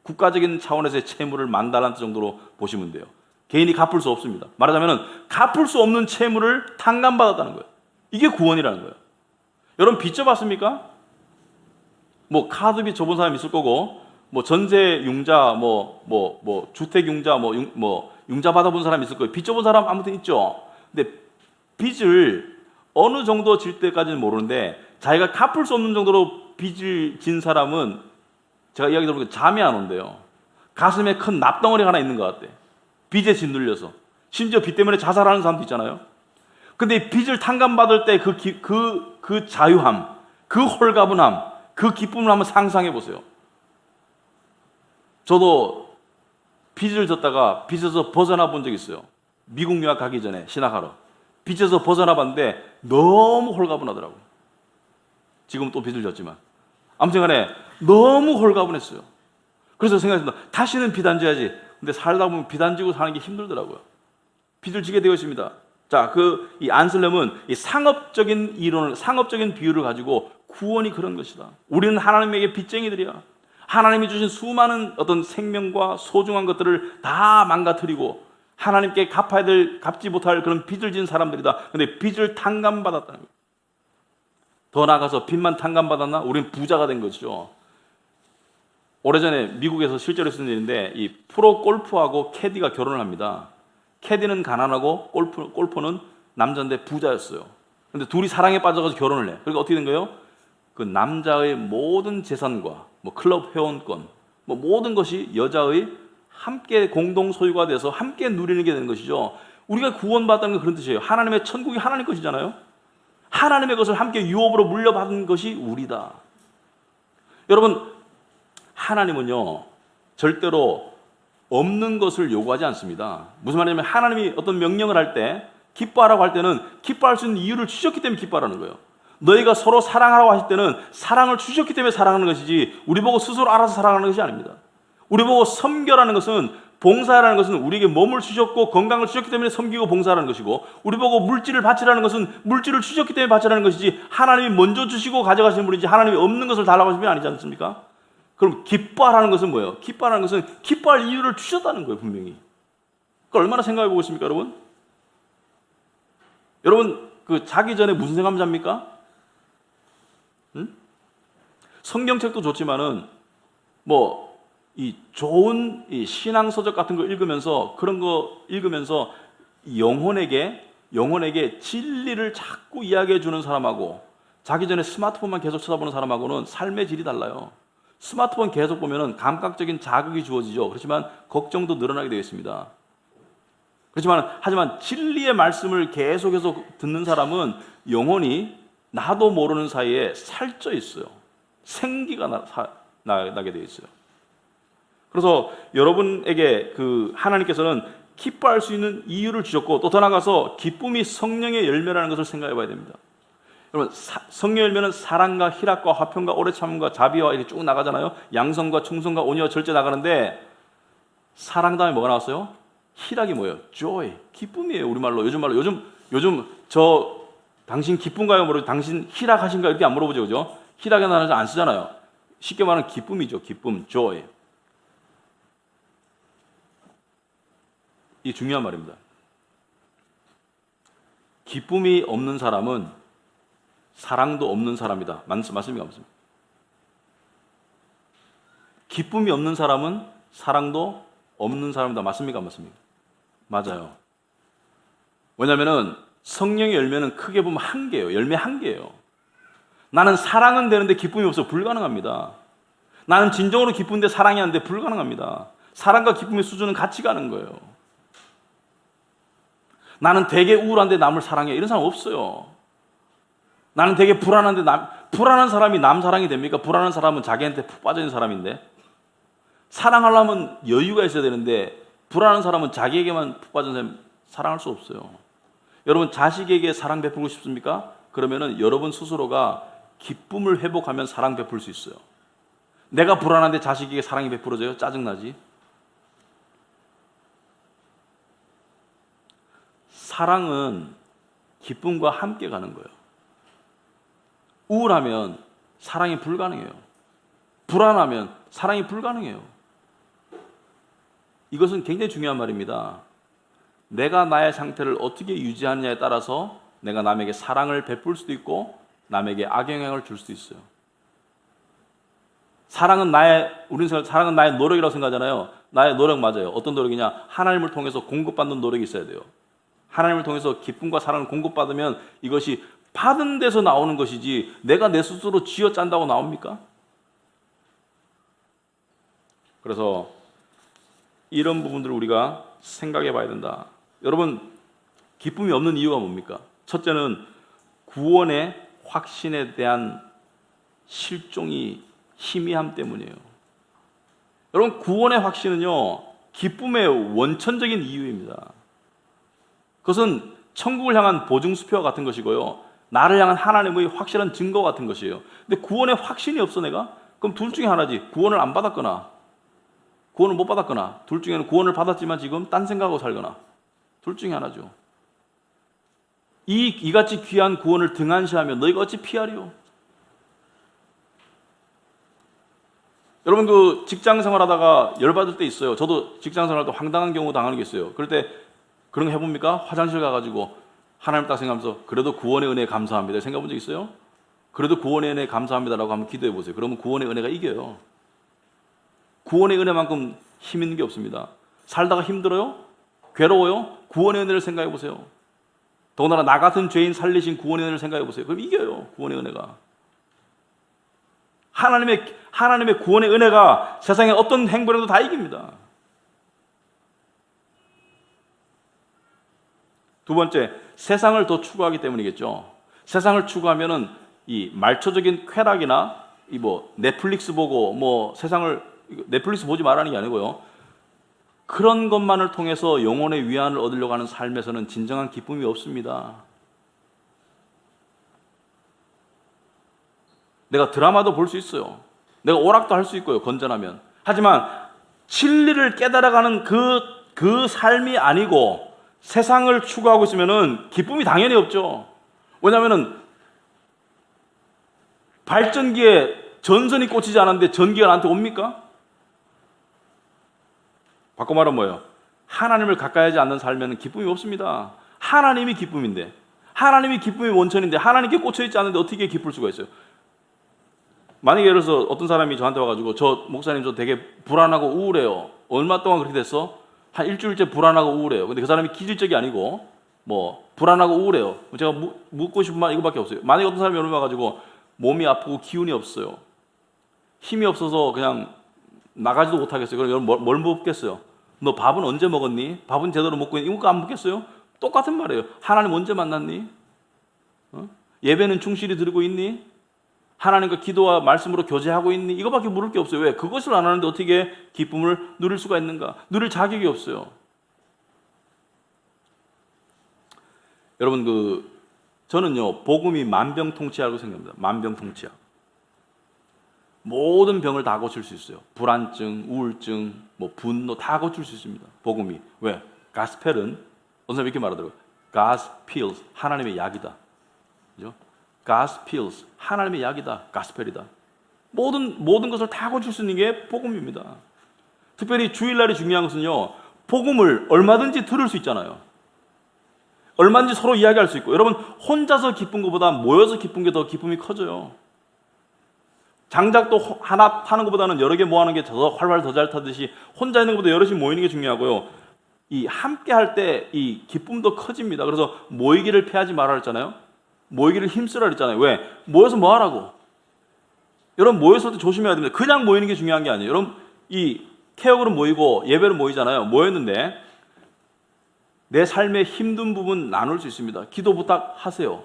국가적인 차원에서의 채무를 10,000달란트 정도로 보시면 돼요. 개인이 갚을 수 없습니다. 말하자면 갚을 수 없는 채무를 탕감받았다는 거예요. 이게 구원이라는 거예요. 여러분 빚 져봤습니까? 뭐 카드빚 져본 사람이 있을 거고, 뭐 전세 융자, 뭐 주택 융자, 융자 받아본 사람이 있을 거예요. 빚 져본 사람 아무튼 있죠. 근데 빚을 어느 정도 질 때까지는 모르는데 자기가 갚을 수 없는 정도로 빚을 진 사람은 제가 이야기 들어보니까 잠이 안 온대요. 가슴에 큰 납덩어리가 하나 있는 것 같대. 빚에 짓눌려서. 심지어 빚 때문에 자살하는 사람도 있잖아요. 근데 빚을 탕감받을 때 그 자유함, 그 홀가분함, 그 기쁨을 한번 상상해 보세요. 저도 빚을 졌다가 빚에서 벗어나 본 적이 있어요. 미국 유학 가기 전에 신학하러. 빚에서 벗어나 봤는데 너무 홀가분하더라고요. 지금 또 빚을 졌지만. 아무튼 간에 너무 홀가분했어요. 그래서 생각했습니다. 다시는 빚 안 져야지. 근데 살다 보면 빚 안 지고 사는 게 힘들더라고요. 빚을 지게 되어 있습니다. 자, 이 안셀렘은 이 상업적인 이론을, 상업적인 비유를 가지고 구원이 그런 것이다. 우리는 하나님에게 빚쟁이들이야. 하나님이 주신 수많은 어떤 생명과 소중한 것들을 다 망가뜨리고 하나님께 갚지 못할 그런 빚을 진 사람들이다. 근데 빚을 탕감받았다는 거예요. 더 나아가서 빚만 탕감받았나? 우리는 부자가 된 거죠. 오래전에 미국에서 실제로 있었던 일인데 이 프로 골프하고 캐디가 결혼을 합니다. 캐디는 가난하고 골퍼는 남자인데 부자였어요. 근데 둘이 사랑에 빠져서 결혼을 해. 그러니까 어떻게 된 거예요? 그 남자의 모든 재산과 뭐 클럽 회원권, 뭐 모든 것이 여자의 함께 공동 소유가 돼서 함께 누리는 게 되는 것이죠. 우리가 구원받았다는 건 그런 뜻이에요. 하나님의 천국이 하나님 것이잖아요. 하나님의 것을 함께 유업으로 물려받은 것이 우리다. 여러분, 하나님은요 절대로 없는 것을 요구하지 않습니다. 무슨 말이냐면 하나님이 어떤 명령을 할 때 기뻐하라고 할 때는 기뻐할 수 있는 이유를 주셨기 때문에 기뻐하라는 거예요. 너희가 서로 사랑하라고 하실 때는 사랑을 주셨기 때문에 사랑하는 것이지 우리 보고 스스로 알아서 사랑하는 것이 아닙니다. 우리 보고 섬겨라는 것은, 봉사라는 것은 우리에게 몸을 주셨고 건강을 주셨기 때문에 섬기고 봉사하는 것이고, 우리 보고 물질을 바치라는 것은 물질을 주셨기 때문에 바치라는 것이지 하나님이 먼저 주시고 가져가시는 분이지 하나님이 없는 것을 달라고 하시는 분이 아니지 않습니까? 그럼 기뻐하라는 것은 뭐예요? 기뻐하라는 것은 기뻐할 이유를 주셨다는 거예요, 분명히. 그걸 얼마나 생각해 보고 있습니까, 여러분? 여러분, 자기 전에 무슨 생각하면 잡니까? 성경책도 좋지만은 이 좋은 이 신앙 서적 같은 거 읽으면서, 그런 거 읽으면서 영혼에게 진리를 자꾸 이야기해 주는 사람하고 자기 전에 스마트폰만 계속 쳐다보는 사람하고는 삶의 질이 달라요. 스마트폰 계속 보면은 감각적인 자극이 주어지죠. 그렇지만 걱정도 늘어나게 되어 있습니다. 하지만 진리의 말씀을 계속해서 듣는 사람은 영혼이 나도 모르는 사이에 살쪄 있어요. 생기가 나게 되어 있어요. 그래서 여러분에게 하나님께서는 기뻐할 수 있는 이유를 주셨고, 또 더 나아가서 기쁨이 성령의 열매라는 것을 생각해 봐야 됩니다. 여러분, 성령의 열매는 사랑과 희락과 화평과 오래 참음과 자비와 이렇게 쭉 나가잖아요. 양성과 충성과 온유와 절제 나가는데, 사랑 다음에 뭐가 나왔어요? 희락이 뭐예요? joy, 기쁨이에요. 우리말로, 요즘 당신 기쁜가요? 모르고 당신 희락하신가요? 이렇게 안 물어보죠, 그죠? 희락이라는 단어 안 쓰잖아요. 쉽게 말하면 기쁨이죠. 기쁨, joy. 이게 중요한 말입니다. 기쁨이 없는 사람은 사랑도 없는 사람이다. 맞습니까? 맞습니까? 기쁨이 없는 사람은 사랑도 없는 사람이다. 맞습니까? 맞습니까? 맞아요. 왜냐하면 성령의 열매는 크게 보면 한 개예요. 열매 한 개예요. 나는 사랑은 되는데 기쁨이 없어. 불가능합니다. 나는 진정으로 기쁜데 사랑이 안 돼. 불가능합니다. 사랑과 기쁨의 수준은 같이 가는 거예요. 나는 되게 우울한데 남을 사랑해. 이런 사람 없어요. 나는 되게 불안한데 불안한 사람이 남 사랑이 됩니까? 불안한 사람은 자기한테 푹 빠져있는 사람인데. 사랑하려면 여유가 있어야 되는데 불안한 사람은 자기에게만 푹 빠진 사람 사랑할 수 없어요. 여러분 자식에게 사랑 베풀고 싶습니까? 그러면은 여러분 스스로가 기쁨을 회복하면 사랑 베풀 수 있어요. 내가 불안한데 자식에게 사랑이 베풀어져요? 짜증나지? 사랑은 기쁨과 함께 가는 거예요. 우울하면 사랑이 불가능해요. 불안하면 사랑이 불가능해요. 이것은 굉장히 중요한 말입니다. 내가 나의 상태를 어떻게 유지하느냐에 따라서 내가 남에게 사랑을 베풀 수도 있고 남에게 악영향을 줄 수도 있어요. 사랑은 나의 노력이라고 생각하잖아요. 나의 노력 맞아요. 어떤 노력이냐? 하나님을 통해서 공급받는 노력이 있어야 돼요. 하나님을 통해서 기쁨과 사랑을 공급받으면 이것이 받은 데서 나오는 것이지 내가 내 스스로 쥐어짠다고 나옵니까? 그래서 이런 부분들을 우리가 생각해 봐야 된다. 여러분, 기쁨이 없는 이유가 뭡니까? 첫째는 구원의 확신에 대한 실종이 희미함 때문이에요. 여러분, 구원의 확신은요, 기쁨의 원천적인 이유입니다. 그것은 천국을 향한 보증수표와 같은 것이고요, 나를 향한 하나님의 확실한 증거 같은 것이에요. 근데 구원의 확신이 없어 내가? 그럼 둘 중에 하나지. 구원을 안 받았거나 구원을 못 받았거나, 둘 중에는 구원을 받았지만 지금 딴 생각하고 살거나, 둘 중에 하나죠. 이같이 귀한 구원을 등한시하면 너희가 어찌 피하리요? 여러분, 그 직장 생활하다가 열받을 때 있어요. 저도 직장 생활할 때 황당한 경우 당하는 게 있어요. 그럴 때 그런 거 해봅니까? 화장실 가가지고 하나님 딱 생각하면서 그래도 구원의 은혜에 감사합니다 생각해 본 적 있어요? 그래도 구원의 은혜에 감사합니다라고 한번 기도해 보세요. 그러면 구원의 은혜가 이겨요. 구원의 은혜만큼 힘 있는 게 없습니다. 살다가 힘들어요? 괴로워요? 구원의 은혜를 생각해 보세요. 더군다나 나 같은 죄인 살리신 구원의 은혜를 생각해 보세요. 그럼 이겨요, 구원의 은혜가. 하나님의 구원의 은혜가 세상의 어떤 행보라도 다 이깁니다. 두 번째, 세상을 더 추구하기 때문이겠죠. 세상을 추구하면은 이 말초적인 쾌락이나 넷플릭스 보고 넷플릭스 보지 말라는 게 아니고요, 그런 것만을 통해서 영혼의 위안을 얻으려고 하는 삶에서는 진정한 기쁨이 없습니다. 내가 드라마도 볼 수 있어요. 내가 오락도 할 수 있고요, 건전하면. 하지만 진리를 깨달아가는 그 삶이 아니고 세상을 추구하고 있으면은 기쁨이 당연히 없죠. 왜냐하면은 발전기에 전선이 꽂히지 않았는데 전기가 나한테 옵니까? 바꿔 말하면 뭐예요? 하나님을 가까이 하지 않는 삶에는 기쁨이 없습니다. 하나님이 기쁨인데, 하나님이 기쁨의 원천인데 하나님께 꽂혀있지 않은데 어떻게 기쁠 수가 있어요? 만약에 예를 들어서 어떤 사람이 저한테 와가지고 목사님 저 되게 불안하고 우울해요. 얼마 동안 그렇게 됐어? 한 일주일째 불안하고 우울해요. 근데 그 사람이 기질적이 아니고 불안하고 우울해요. 제가 묻고 싶은 말 이거밖에 없어요. 만약에 어떤 사람이 여러분 와가지고 몸이 아프고 기운이 없어요. 힘이 없어서 그냥 나가지도 못하겠어요. 그럼 여러분 뭘 묻겠어요? 너 밥은 언제 먹었니? 밥은 제대로 먹고 있니? 이거 안 묻겠어요? 똑같은 말이에요. 하나님 언제 만났니? 예배는 충실히 드리고 있니? 하나님과 기도와 말씀으로 교제하고 있니? 이거밖에 물을 게 없어요. 왜? 그것을 안 하는데 어떻게 기쁨을 누릴 수가 있는가? 누릴 자격이 없어요. 여러분, 저는요, 복음이 만병통치약이라고 생각합니다. 만병통치약. 모든 병을 다 고칠 수 있어요. 불안증, 우울증, 분노 다 고칠 수 있습니다. 복음이. 왜? 가스펠은 어떤 사람이 이렇게 말하더라고요. God's pills, 하나님의 약이다. 그죠? God's pills, 하나님의 약이다. 가스펠이다. 모든 것을 다 고칠 수 있는 게 복음입니다. 특별히 주일날이 중요한 것은요, 복음을 얼마든지 들을 수 있잖아요. 얼마든지 서로 이야기할 수 있고, 여러분 혼자서 기쁜 것보다 모여서 기쁜 게 더 기쁨이 커져요. 장작도 하나 타는 것보다는 여러 개 모아놓은 게 더 활활 더 잘 타듯이 혼자 있는 것보다 여럿이 모이는 게 중요하고요. 이 함께 할 때 이 기쁨도 커집니다. 그래서 모이기를 피하지 말라 했잖아요. 모이기를 힘쓰라 했잖아요. 왜? 모여서 뭐 하라고? 여러분 모였을 때 조심해야 됩니다. 그냥 모이는 게 중요한 게 아니에요. 여러분 이 케어그룹 모이고 예배로 모이잖아요. 모였는데 내 삶의 힘든 부분 나눌 수 있습니다. 기도 부탁하세요.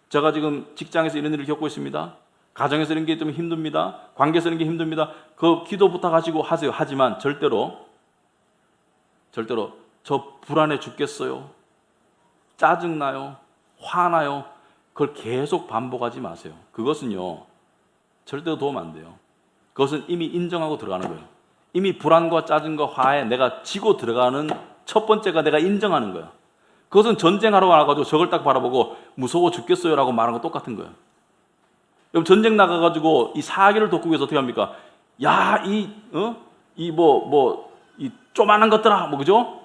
제가 지금 직장에서 이런 일을 겪고 있습니다. 가정에서 이런 게 좀 힘듭니다. 관계에서 이런 게 힘듭니다. 그 기도 부탁하시고 하세요. 하지만 절대로 저 불안해 죽겠어요, 짜증나요, 화나요, 그걸 계속 반복하지 마세요. 그것은요 절대로 도움 안 돼요. 그것은 이미 인정하고 들어가는 거예요. 이미 불안과 짜증과 화에 내가 지고 들어가는 첫 번째가 내가 인정하는 거예요. 그것은 전쟁하러 가가지고 저걸 딱 바라보고 무서워 죽겠어요 라고 말하는 거 똑같은 거예요. 여러분, 전쟁 나가가지고 이 사기를 돕기 위해서 어떻게 합니까? 야, 이 조만한 것들아, 그죠?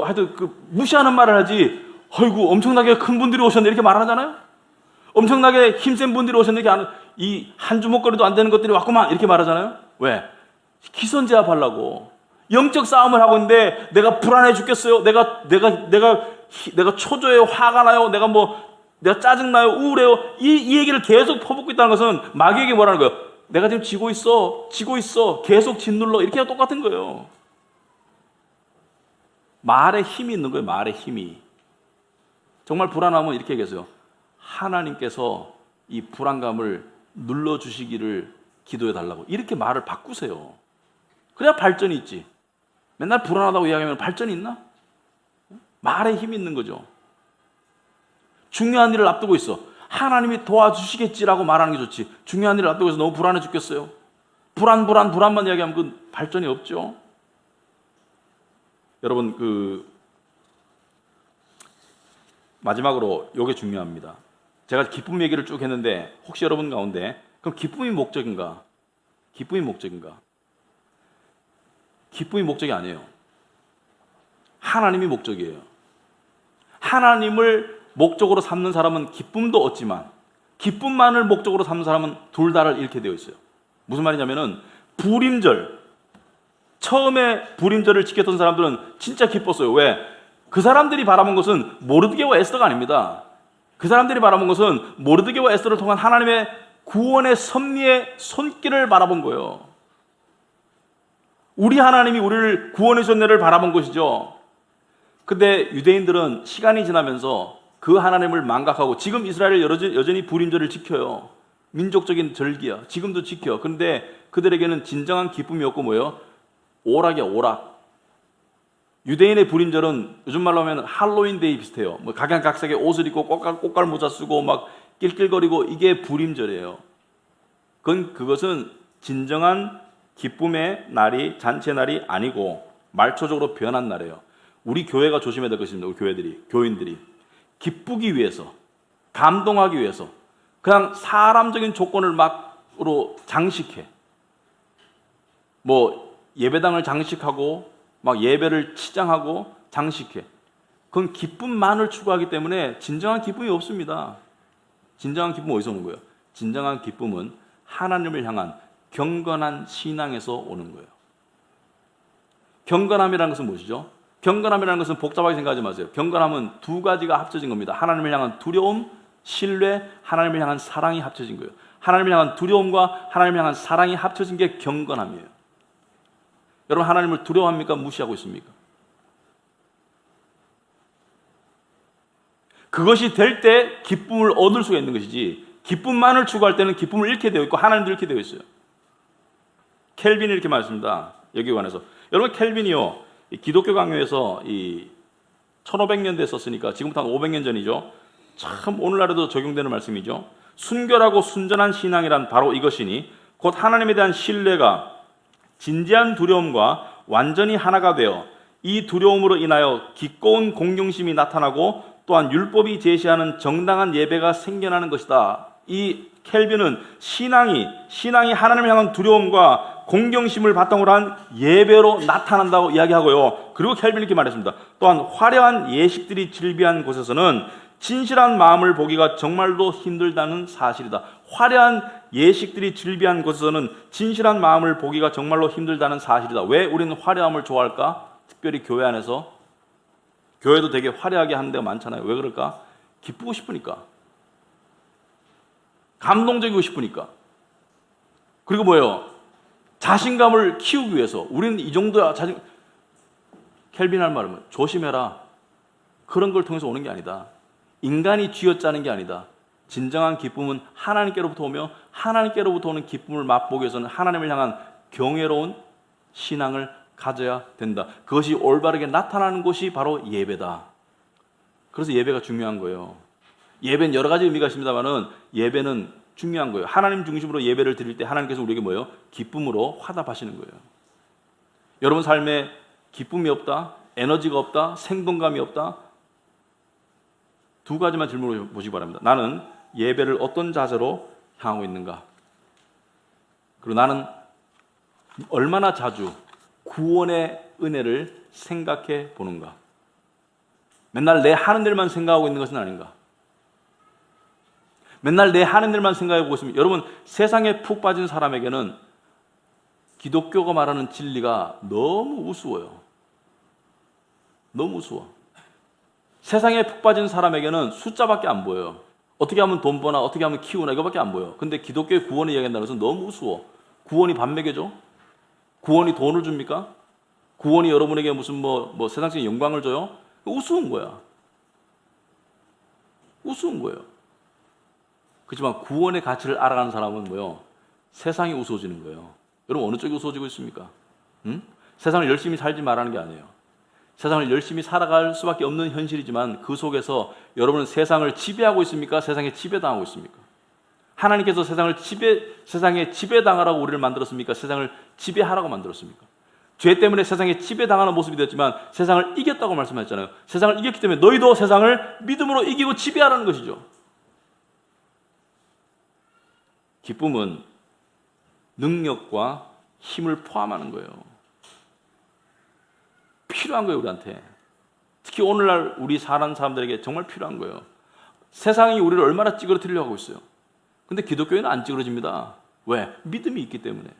하여튼 무시하는 말을 하지, 아이고, 엄청나게 큰 분들이 오셨네, 이렇게 말하잖아요? 엄청나게 힘센 분들이 오셨네, 이 한 주먹거리도 안 되는 것들이 왔구만, 이렇게 말하잖아요? 왜? 기선제압하려고. 영적 싸움을 하고 있는데, 내가 불안해 죽겠어요. 내가 초조해요. 화가 나요. 내가 짜증나요. 우울해요. 이 얘기를 계속 퍼붓고 있다는 것은 마귀에게 뭐라는 거예요? 내가 지금 지고 있어. 계속 짓눌러. 이렇게 똑같은 거예요. 말에 힘이 있는 거예요. 말에 힘이. 정말 불안하면 이렇게 얘기했어요. 하나님께서 이 불안감을 눌러주시기를 기도해 달라고. 이렇게 말을 바꾸세요. 그래야 발전이 있지. 맨날 불안하다고 이야기하면 발전이 있나? 말에 힘이 있는 거죠. 중요한 일을 앞두고 있어. 하나님이 도와주시겠지라고 말하는 게 좋지. 중요한 일을 앞두고 있어. 너무 불안해 죽겠어요. 불안만 이야기하면 그 발전이 없죠. 여러분, 마지막으로 이게 중요합니다. 제가 기쁨 얘기를 쭉 했는데 혹시 여러분 가운데 그럼 기쁨이 목적인가? 기쁨이 목적이 아니에요. 하나님이 목적이에요. 하나님을 목적으로 삼는 사람은 기쁨도 얻지만 기쁨만을 목적으로 삼는 사람은 둘 다를 잃게 되어 있어요. 무슨 말이냐면은 불임절, 처음에 불임절을 지켰던 사람들은 진짜 기뻤어요. 왜? 그 사람들이 바라본 것은 모르드게와 에스더가 아닙니다. 그 사람들이 바라본 것은 모르드게와 에스더를 통한 하나님의 구원의 섭리의 손길을 바라본 거예요. 우리 하나님이 우리를 구원해 주셨네를 바라본 것이죠. 근데 유대인들은 시간이 지나면서 그 하나님을 망각하고 지금 이스라엘은 여전히 불임절을 지켜요. 민족적인 절기야. 지금도 지켜. 그런데 그들에게는 진정한 기쁨이 없고 뭐예요? 오락이야, 오락. 유대인의 불임절은 요즘 말로 하면 할로윈 데이 비슷해요. 각양각색의 옷을 입고 꽃갈 모자 쓰고 막 낄낄거리고 이게 불임절이에요. 그것은 진정한 기쁨의 날이, 잔치의 날이 아니고 말초적으로 변한 날이에요. 우리 교회가 조심해야 될 것입니다. 우리 교인들이 기쁘기 위해서, 감동하기 위해서 그냥 사람적인 조건을 막으로 장식해. 예배당을 장식하고 막 예배를 치장하고 장식해. 그건 기쁨만을 추구하기 때문에 진정한 기쁨이 없습니다. 진정한 기쁨은 어디서 오는 거예요? 진정한 기쁨은 하나님을 향한 경건한 신앙에서 오는 거예요. 경건함이라는 것은 무엇이죠? 경건함이라는 것은 복잡하게 생각하지 마세요. 경건함은 두 가지가 합쳐진 겁니다. 하나님을 향한 두려움, 신뢰, 하나님을 향한 사랑이 합쳐진 거예요. 하나님을 향한 두려움과 하나님을 향한 사랑이 합쳐진 게 경건함이에요. 여러분, 하나님을 두려워합니까? 무시하고 있습니까? 그것이 될 때 기쁨을 얻을 수가 있는 것이지, 기쁨만을 추구할 때는 기쁨을 잃게 되어 있고 하나님도 잃게 되어 있어요. 켈빈이 이렇게 말했습니다. 여기에 관해서. 여러분, 켈빈이요, 기독교 강요에서 1500년대에 썼으니까 지금부터 한 500년 전이죠. 참 오늘날에도 적용되는 말씀이죠. 순결하고 순전한 신앙이란 바로 이것이니 곧 하나님에 대한 신뢰가 진지한 두려움과 완전히 하나가 되어 이 두려움으로 인하여 기꺼운 공경심이 나타나고 또한 율법이 제시하는 정당한 예배가 생겨나는 것이다. 이 켈빈은 신앙이 하나님을 향한 두려움과 공경심을 바탕으로 한 예배로 나타난다고 이야기하고요. 그리고 켈빈이 이렇게 말했습니다. 또한 화려한 예식들이 즐비한 곳에서는 진실한 마음을 보기가 정말로 힘들다는 사실이다. 화려한 예식들이 즐비한 곳에서는 진실한 마음을 보기가 정말로 힘들다는 사실이다. 왜 우리는 화려함을 좋아할까? 특별히 교회 안에서. 교회도 되게 화려하게 하는 데가 많잖아요. 왜 그럴까? 기쁘고 싶으니까. 감동적이고 싶으니까. 그리고 뭐예요? 자신감을 키우기 위해서. 우리는 이 정도야. 켈빈 할 말은 조심해라. 그런 걸 통해서 오는 게 아니다. 인간이 쥐어짜는 게 아니다. 진정한 기쁨은 하나님께로부터 오며 하나님께로부터 오는 기쁨을 맛보기 위해서는 하나님을 향한 경외로운 신앙을 가져야 된다. 그것이 올바르게 나타나는 곳이 바로 예배다. 그래서 예배가 중요한 거예요. 예배는 여러 가지 의미가 있습니다만은 예배는 중요한 거예요. 하나님 중심으로 예배를 드릴 때 하나님께서 우리에게 뭐예요? 기쁨으로 화답하시는 거예요. 여러분 삶에 기쁨이 없다, 에너지가 없다, 생동감이 없다. 두 가지만 질문을 보시기 바랍니다. 나는 예배를 어떤 자세로 향하고 있는가? 그리고 나는 얼마나 자주 구원의 은혜를 생각해 보는가? 맨날 내 하는 일만 생각하고 있는 것은 아닌가? 맨날 내 하는 일만 생각하고 있으면 여러분 세상에 푹 빠진 사람에게는 기독교가 말하는 진리가 너무 우스워요. 너무 우스워. 세상에 푹 빠진 사람에게는 숫자밖에 안 보여요. 어떻게 하면 돈 버나 어떻게 하면 키우나 이거밖에 안 보여요. 근데 기독교의 구원을 이야기한다는 것은 너무 우스워. 구원이 밥 먹여줘? 구원이 돈을 줍니까? 구원이 여러분에게 무슨 뭐 세상적인 영광을 줘요? 우스운 거야. 우스운 거예요. 그렇지만 구원의 가치를 알아가는 사람은 뭐요? 세상이 우스워지는 거예요. 여러분 어느 쪽이 우스워지고 있습니까? 세상을 열심히 살지 말라는 게 아니에요. 세상을 열심히 살아갈 수밖에 없는 현실이지만 그 속에서 여러분은 세상을 지배하고 있습니까? 세상에 지배당하고 있습니까? 하나님께서 세상에 지배당하라고 우리를 만들었습니까? 세상을 지배하라고 만들었습니까? 죄 때문에 세상에 지배당하는 모습이 되었지만 세상을 이겼다고 말씀하셨잖아요. 세상을 이겼기 때문에 너희도 세상을 믿음으로 이기고 지배하라는 것이죠. 기쁨은 능력과 힘을 포함하는 거예요. 필요한 거예요, 우리한테. 특히 오늘날 우리 사는 사람들에게 정말 필요한 거예요. 세상이 우리를 얼마나 찌그러뜨리려고 하고 있어요. 근데 기독교회는 안 찌그러집니다. 왜? 믿음이 있기 때문에.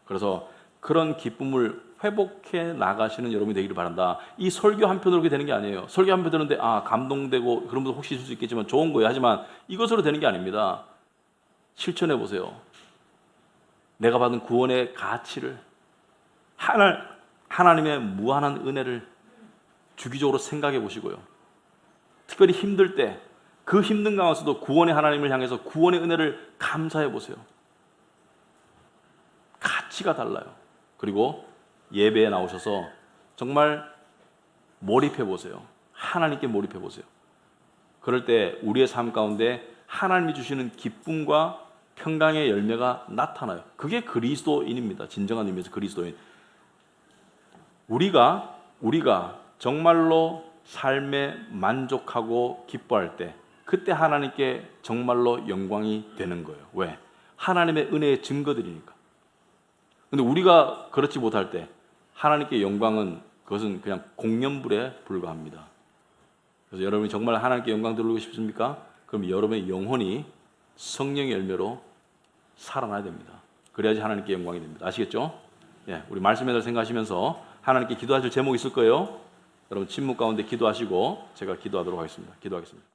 그래서 그런 기쁨을 회복해 나가시는 여러분이 되기를 바란다. 이 설교 한편으로 그렇게 되는 게 아니에요. 설교 한편 듣는데 감동되고 그런 분도 혹시 있을 수 있겠지만 좋은 거예요. 하지만 이것으로 되는 게 아닙니다. 실천해 보세요. 내가 받은 구원의 가치를 하나님의 무한한 은혜를 주기적으로 생각해 보시고요. 특별히 힘들 때 그 힘든 가운데서도 구원의 하나님을 향해서 구원의 은혜를 감사해 보세요. 가치가 달라요. 그리고 예배에 나오셔서 정말 몰입해 보세요. 하나님께 몰입해 보세요. 그럴 때 우리의 삶 가운데 하나님이 주시는 기쁨과 평강의 열매가 나타나요. 그게 그리스도인입니다. 진정한 의미에서 그리스도인. 우리가 정말로 삶에 만족하고 기뻐할 때 그때 하나님께 정말로 영광이 되는 거예요. 왜? 하나님의 은혜의 증거들이니까. 근데 우리가 그렇지 못할 때 하나님께 영광은 그것은 그냥 공연불에 불과합니다. 그래서 여러분이 정말 하나님께 영광 돌리고 싶습니까? 그럼 여러분의 영혼이 성령의 열매로 살아나야 됩니다. 그래야지 하나님께 영광이 됩니다. 아시겠죠? 예, 우리 말씀에 대해서 생각하시면서 하나님께 기도하실 제목이 있을 거예요. 여러분 침묵 가운데 기도하시고 제가 기도하도록 하겠습니다. 기도하겠습니다.